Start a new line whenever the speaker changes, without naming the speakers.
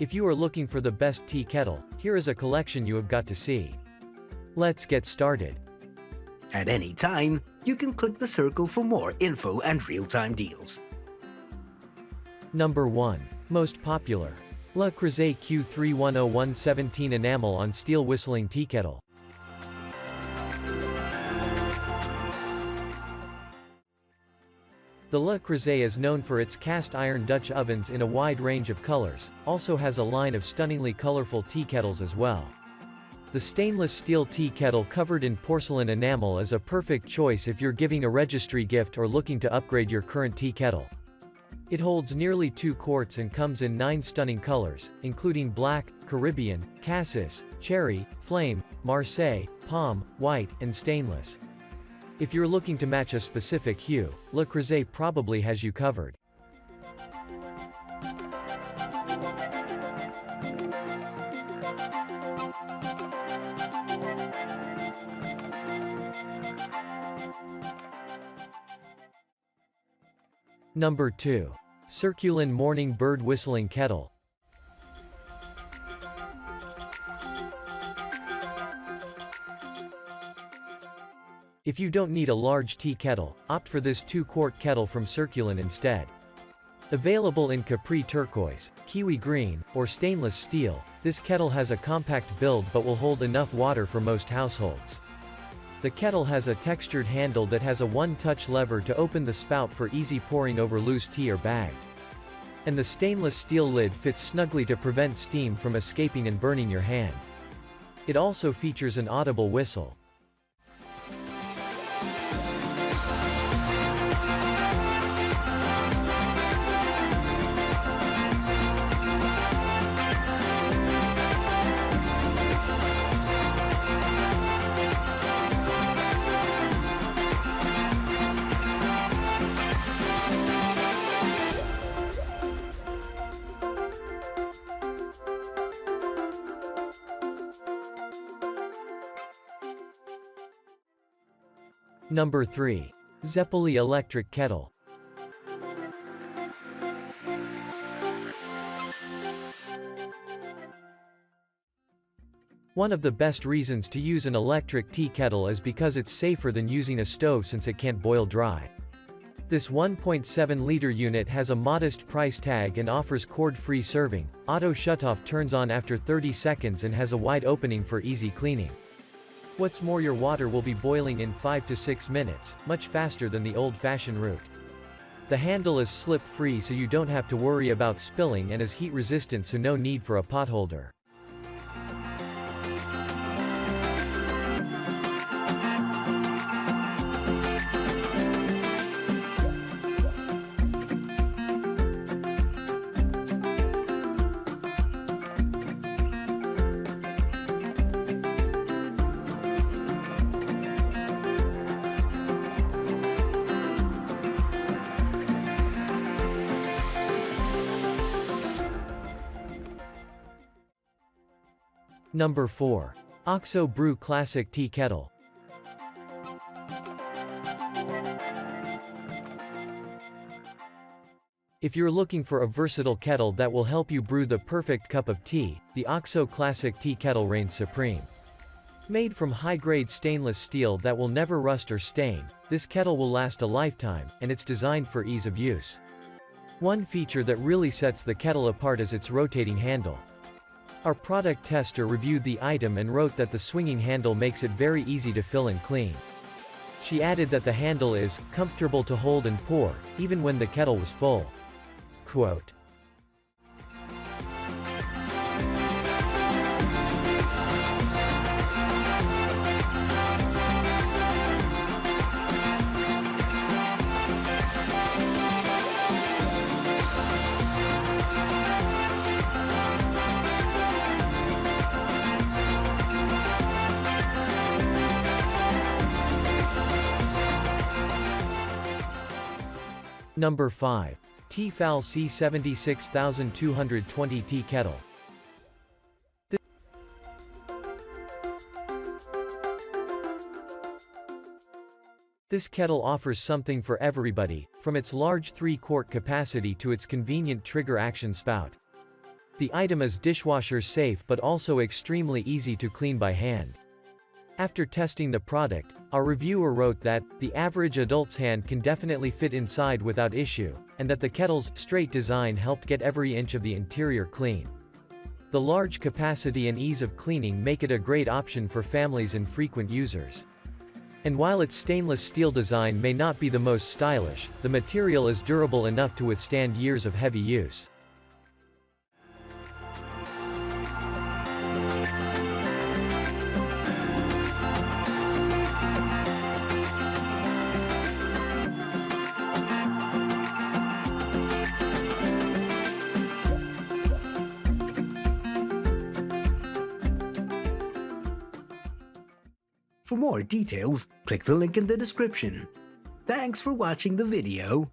If you are looking for the best tea kettle, here is a collection you have got to see. Let's get started.
At any time, you can click the circle for more info and real-time deals.
Number 1. Most popular. Le Creuset Q31017 EnamelonSteel Whistling Teakettle. The Le Creuset is known for its cast-iron Dutch ovens in a wide range of colors, also has a line of stunningly colorful tea kettles as well. The stainless steel tea kettle covered in porcelain enamel is a perfect choice if you're giving a registry gift or looking to upgrade your current tea kettle. It holds nearly 2 quarts and comes in 9 stunning colors, including black, Caribbean, cassis, cherry, flame, Marseille, palm, white, and stainless. If you're looking to match a specific hue, Le Creuset probably has you covered. Number 2. Circulon Morning Bird Whistling Kettle. If you don't need a large tea kettle, opt for this 2-quart kettle from Circulon instead. Available in Capri turquoise, kiwi green, or stainless steel, this kettle has a compact build but will hold enough water for most households. The kettle has a textured handle that has a one-touch lever to open the spout for easy pouring over loose tea or bag. And the stainless steel lid fits snugly to prevent steam from escaping and burning your hand. It also features an audible whistle. Number 3. Zeppoli Electric Kettle. One of the best reasons to use an electric tea kettle is because it's safer than using a stove since it can't boil dry. This 1.7-liter unit has a modest price tag and offers cord-free serving, auto shutoff turns on after 30 seconds and has a wide opening for easy cleaning. What's more, your water will be boiling in 5 to 6 minutes, much faster than the old-fashioned route. The handle is slip-free so you don't have to worry about spilling and is heat-resistant so no need for a potholder. Number 4. BREW Classic Tea Kettle. If you're looking for a versatile kettle that will help you brew the perfect cup of tea, the BREW Classic Tea Kettle reigns supreme. Made from high-grade stainless steel that will never rust or stain, this kettle will last a lifetime, and it's designed for ease of use. One feature that really sets the kettle apart is its rotating handle. Our product tester reviewed the item and wrote that the swinging handle makes it very easy to fill and clean. She added that the handle is comfortable to hold and pour, even when the kettle was full. Quote, Number 5. Tfal C76220 Teakettle. This kettle offers something for everybody, from its large 3-quart capacity to its convenient trigger action spout. The item is dishwasher safe but also extremely easy to clean by hand. After testing the product, our reviewer wrote that, the average adult's hand can definitely fit inside without issue, and that the kettle's straight design helped get every inch of the interior clean. The large capacity and ease of cleaning make it a great option for families and frequent users. And while its stainless steel design may not be the most stylish, the material is durable enough to withstand years of heavy use.
For more details, click the link in the description. Thanks for watching the video.